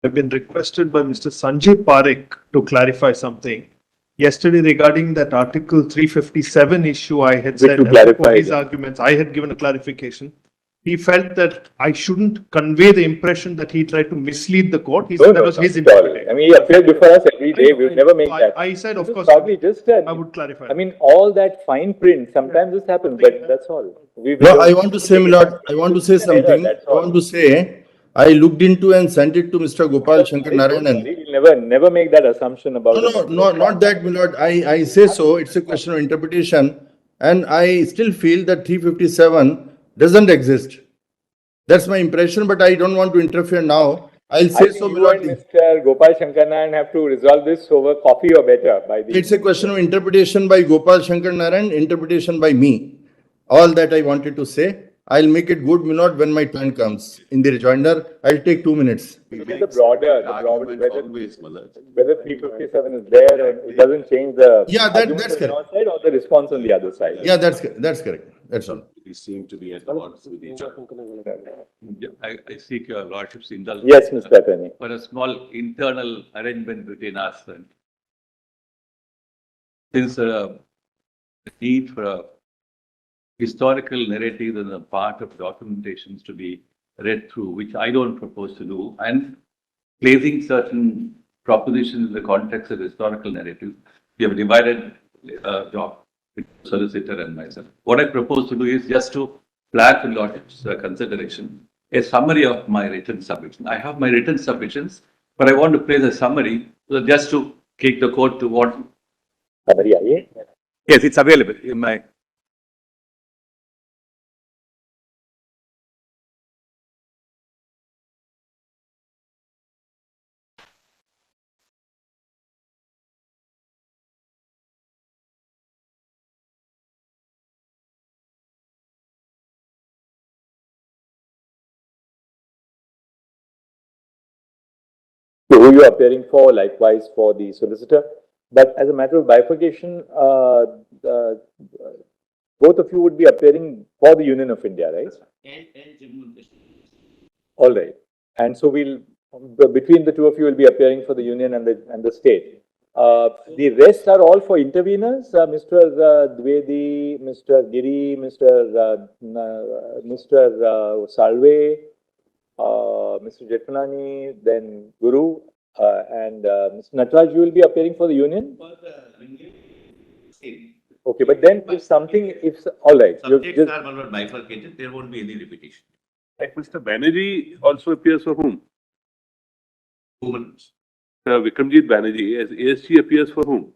I've been requested by Mr. Sanjay Parekh to clarify something. Yesterday regarding that Article 357 issue, I had said, to as per clarify his that. arguments, I had given a clarification. He felt that I shouldn't convey the impression that he tried to mislead the court. He said that was his Not at all. interpretation. I mean, he appears before us every day. We've never made that. I said, of This is course, probably just I would clarify. I mean, all that fine print, sometimes this happens, but that's all. No, I want to say, Milord, I want to say something. That's I want to say, I looked into and sent it to Mr. Gopal Shankar Narayanan. We'll never make that assumption about No, not that, Milord. I say so. It's a question of interpretation. And I still feel that 357 doesn't exist. That's my impression, but I don't want to interfere now. I'll say so, you and Milord. Mr. Gopal Shankar have to resolve this over coffee or better by the. It's a question of interpretation by Gopal Shankar Narayan, interpretation by me. All that I wanted to say. I'll make it good, Milord, when my turn comes. In the rejoinder, I'll take 2 minutes. The broader, whether 357 is there and it doesn't change the. Yeah, that's argument on correct. your side or the response on the other side. Yeah, that's correct. That's all. We seem to be at odds with each other. I seek your lordship's indulgence. Yes, Mr. Attorney. For a small internal arrangement between us, and since the need for a historical narrative and a part of documentations to be read through, which I don't propose to do, and placing certain propositions in the context of historical narrative, we have divided job with solicitor and myself. What I propose to do is just to flag for lordship's consideration a summary of my written submission. I have my written submissions, but I want to place a summary just to kick the court to what. Summary, Yes, it's available in my. who you are appearing for, likewise for the solicitor. But as a matter of bifurcation, both of you would be appearing for the Union of India, right? All right. And so between the two of you will be appearing for the Union and the state. The rest are all for interveners, Mr. Dwivedi, Mr. Giri, Mr. Salve, Mr. Jetmalani, then Guru, and Mr. Nataraj, you will be appearing for the Union? Okay, but then if something, all right. Subjects are not bifurcated, there won't be any repetition. Like Mr. Banerjee also appears for whom? Humans. Vikramjit Banerjee as ASG appears for whom?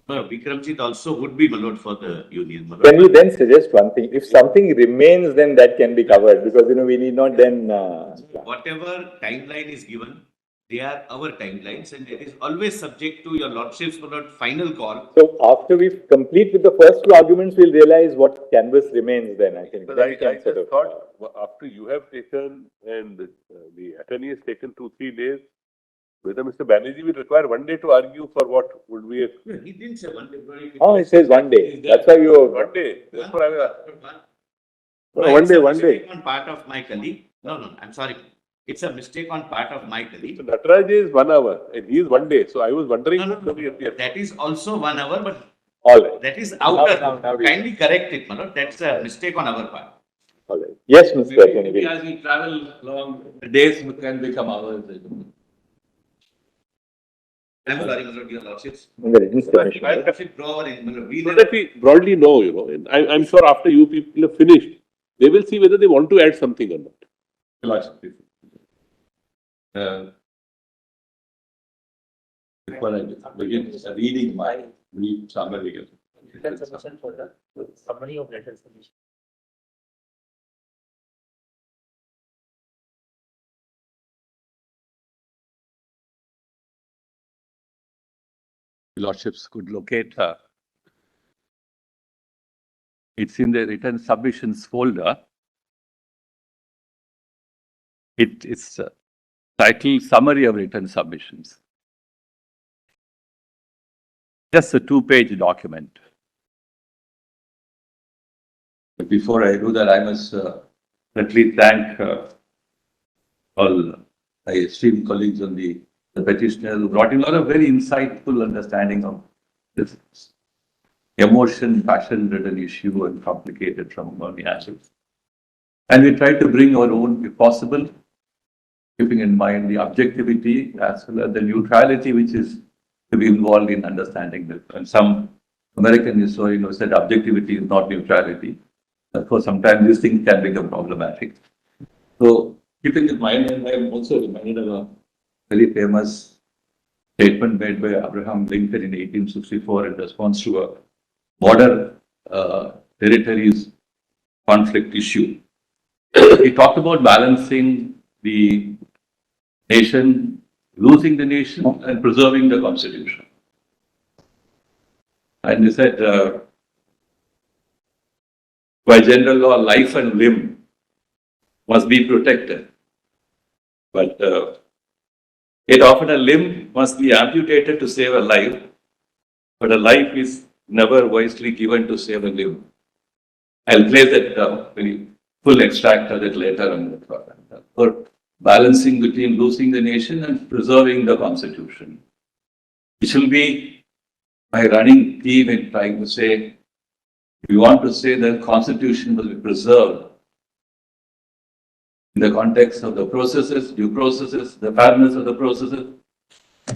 Vikramjit also would be allowed for the Union. Can we then suggest one thing? If something remains, then that can be covered because, we need not then... Whatever timeline is given, they are our timelines and it is always subject to your lordship's final call. So after we complete with the first two arguments, we'll realize what canvas remains then, I think. But I just thought after you have taken and the attorney has taken 2-3 days, whether Mr. Banerjee will require 1 day to argue for what would be a... He didn't say 1 day. Oh, he says 1 day. That's why you... 1 day. That's what I was... One day. One day. On part of my colleague. No, I'm sorry. It's a mistake on part of my colleague. So Nataraj is 1 hour and he is 1 day. So I was wondering... No. That is also 1 hour, but all right. That is outer. Kindly correct it, Manoj. That's a mistake on our part. All right. Yes, Mr. Maybe as we travel along, the days can become hours. I'm sorry, Mr. Your Lordships. So that we broadly know, and I'm sure after you people have finished, they will see whether they want to add something or not. Before I begin reading my brief summary. Summary of letter submission. Lordships could locate it's in the written submissions folder. It's titled Summary of Written Submissions. Just a 2-page document. But before I do that, I must certainly thank all my esteemed colleagues on the petitioner who brought in a lot of very insightful understanding of this emotion, passion-ridden issue and complicated from many aspects. And we tried to bring our own, if possible, keeping in mind the objectivity as well as the neutrality which is to be involved in understanding this. And some American historian said objectivity is not neutrality. Therefore, sometimes these things can become problematic. So, keeping in mind, and I am also reminded of a very famous statement made by Abraham Lincoln in 1864 in response to a border territories conflict issue. He talked about balancing the nation, losing the nation, and preserving the constitution. And he said, by general law, life and limb must be protected. But yet often a limb must be amputated to save a life, but a life is never wisely given to save a limb. I'll place that very full extract of it later. For balancing between losing the nation and preserving the constitution, which will be my running theme in trying to say, we want to say that constitution will be preserved in the context of the processes, due processes, the fairness of the processes,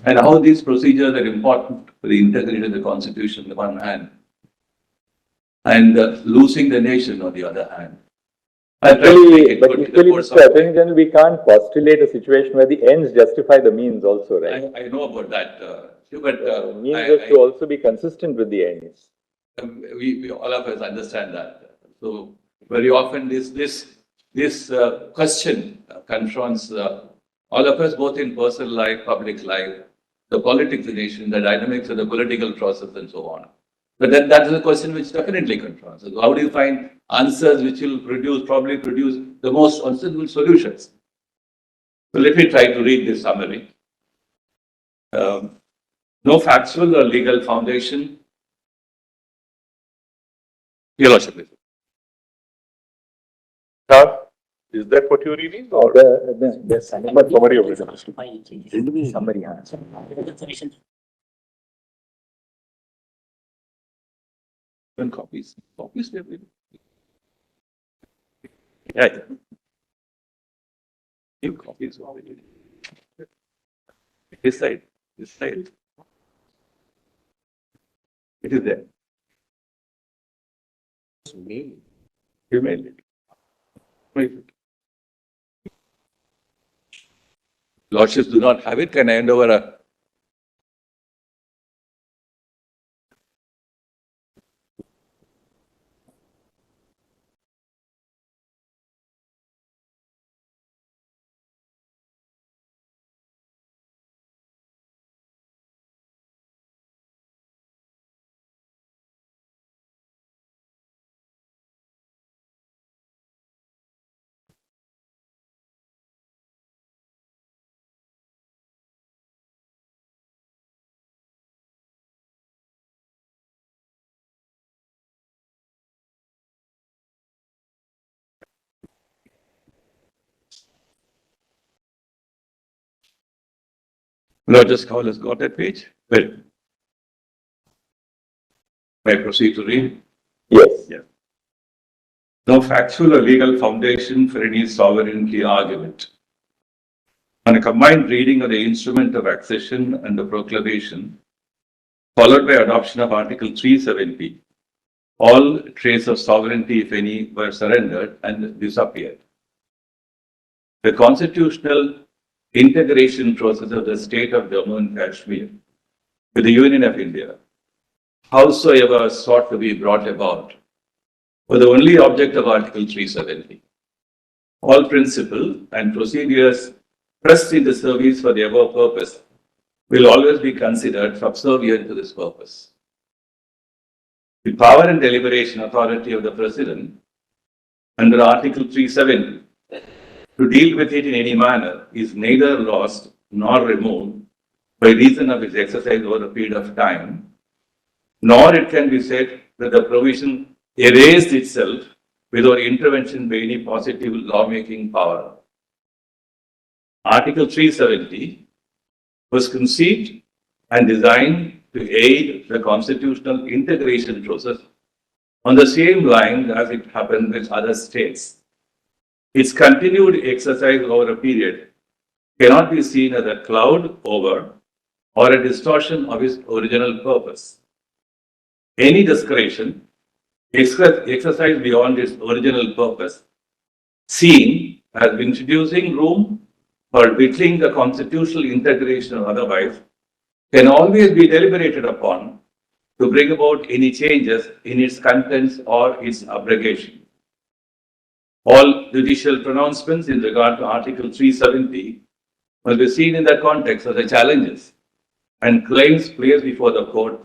and how these procedures are important for the integrity of the constitution on the one hand, and losing the nation on the other hand. Equally, Mr. Attorney General, we can't postulate a situation where the ends justify the means also, right? I know about that, but means has to also be consistent with the ends. we all of us understand that. So very often this question confronts all of us, both in personal life, public life, the politics of the nation, the dynamics of the political process, and so on. But then that is a question which definitely confronts us. How do you find answers which will probably produce the most sensible solutions? So let me try to read this summary. No factual or legal foundation. Your Lordship, please. Is that what you're reading? Or The summary of it? summary, yeah. One copies. Copies we have written. Yeah. New copies already. This side. This side. It is there. You mailed it. Right. Lordships do not have it. Can I hand over a? Lordship's call has got that page? Well, may I proceed to read? Yes. Yeah. No factual or legal foundation for any sovereignty argument. On a combined reading of the instrument of accession and the proclamation, followed by adoption of Article 370, all trace of sovereignty, if any, were surrendered and disappeared. The constitutional integration process of the state of Jammu and Kashmir with the Union of India, howsoever sought to be brought about, were the only object of Article 370. All principles and procedures pressed into service for the above purpose will always be considered subservient to this purpose. The power and deliberation authority of the President under Article 370 to deal with it in any manner is neither lost nor removed by reason of its exercise over a period of time, nor it can be said that the provision erased itself without intervention by any positive lawmaking power. Article 370 was conceived and designed to aid the constitutional integration process on the same line as it happened with other states. Its continued exercise over a period cannot be seen as a cloud over or a distortion of its original purpose. Any discretion exercised beyond its original purpose, seen as introducing room for whittling the constitutional integration or otherwise, can always be deliberated upon to bring about any changes in its contents or its abrogation. All judicial pronouncements in regard to Article 370 must be seen in that context as the challenges and claims placed before the court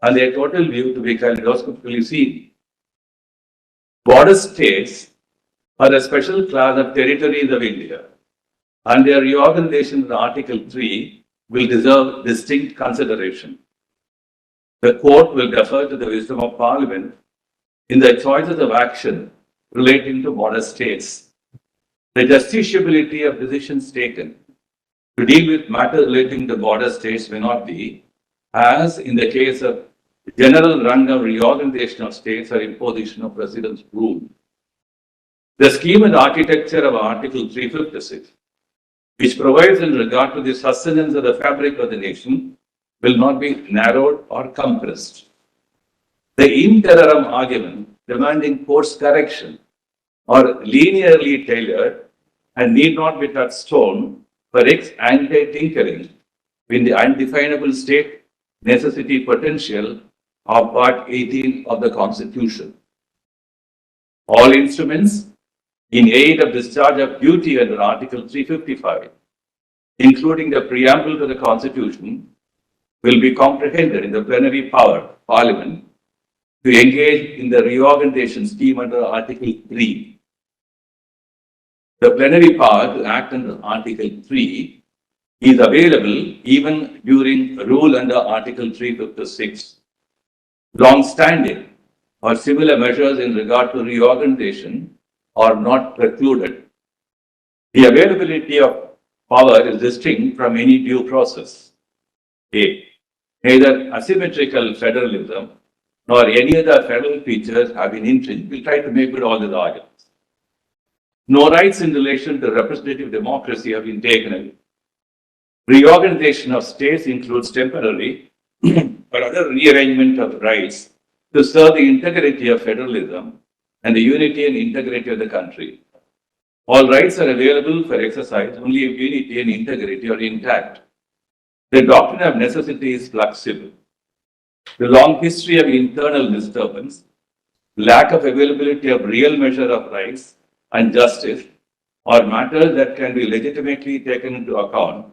and their total view to be kaleidoscopically seen. Border states are a special class of territories of India, and their reorganization in Article 3 will deserve distinct consideration. The court will defer to the wisdom of Parliament in the choices of action relating to border states. The justiciability of decisions taken to deal with matters relating to border states may not be, as in the case of general run of reorganization of states or imposition of president's rule. The scheme and architecture of Article 356, which provides in regard to the sustenance of the fabric of the nation, will not be narrowed or compressed. The in terram argument demanding course correction or linearly tailored and need not be touchstone for ex ante tinkering in the undefinable state necessity potential of Part 18 of the Constitution. All instruments in aid of discharge of duty under Article 355, including the preamble to the Constitution, will be comprehended in the plenary power, Parliament, to engage in the reorganization scheme under Article 3. The plenary power to act under Article 3 is available even during rule under Article 356. Long-standing or similar measures in regard to reorganization are not precluded. The availability of power is distinct from any due process. A. Neither asymmetrical federalism nor any other federal features have been infringed. We'll try to make good all these arguments. No rights in relation to representative democracy have been taken away. Reorganization of states includes temporary or other rearrangement of rights to serve the integrity of federalism and the unity and integrity of the country. All rights are available for exercise only if unity and integrity are intact. The doctrine of necessity is flexible. The long history of internal disturbance, lack of availability of real measure of rights and justice are matters that can be legitimately taken into account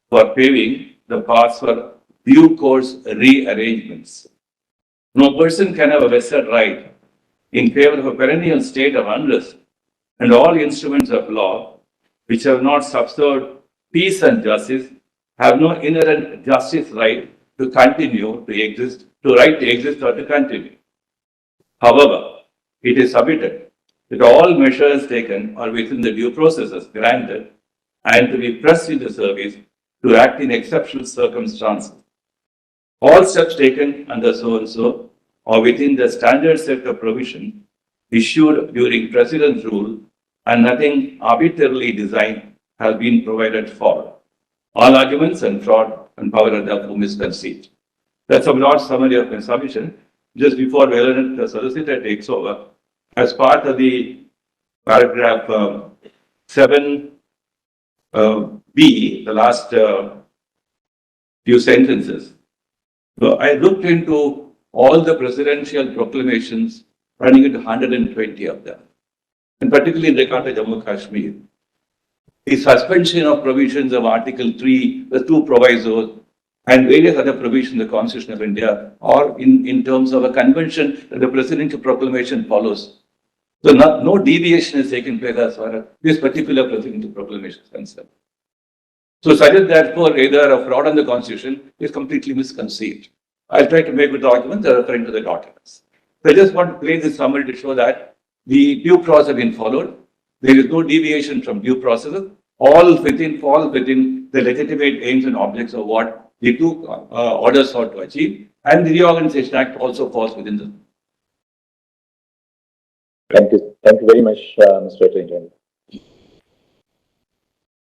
for paving the path for due course rearrangements. No person can have a vested right in favor of a perennial state of unrest, and all instruments of law which have not subserved peace and justice have no inherent justice right to continue to exist, to right to exist or to continue. However, it is submitted that all measures taken are within the due processes granted and to be pressed into service to act in exceptional circumstances. All steps taken under so and so are within the standard set of provision issued during President's rule, and nothing arbitrarily designed has been provided for. All arguments and fraud and power are therefore misconceived. That's a broad summary of my submission. Just before the solicitor takes over, as part of the paragraph 7B, the last few sentences, so I looked into all the presidential proclamations, running into 120 of them, and particularly in regard to Jammu Kashmir. The suspension of provisions of Article 3, the two provisos, and various other provisions in the Constitution of India, or in terms of a convention that the presidential proclamation follows. So no deviation is taken place as far as this particular presidential proclamation is concerned. So suggest therefore either a fraud on the Constitution is completely misconceived. I'll try to make good arguments referring to the documents. So I just want to play this summary to show that the due process has been followed. There is no deviation from due processes. falls within the legitimate aims and objects of what the two orders sought to achieve. And the Reorganization Act also falls within the. Thank you very much, Mr. Attorney General.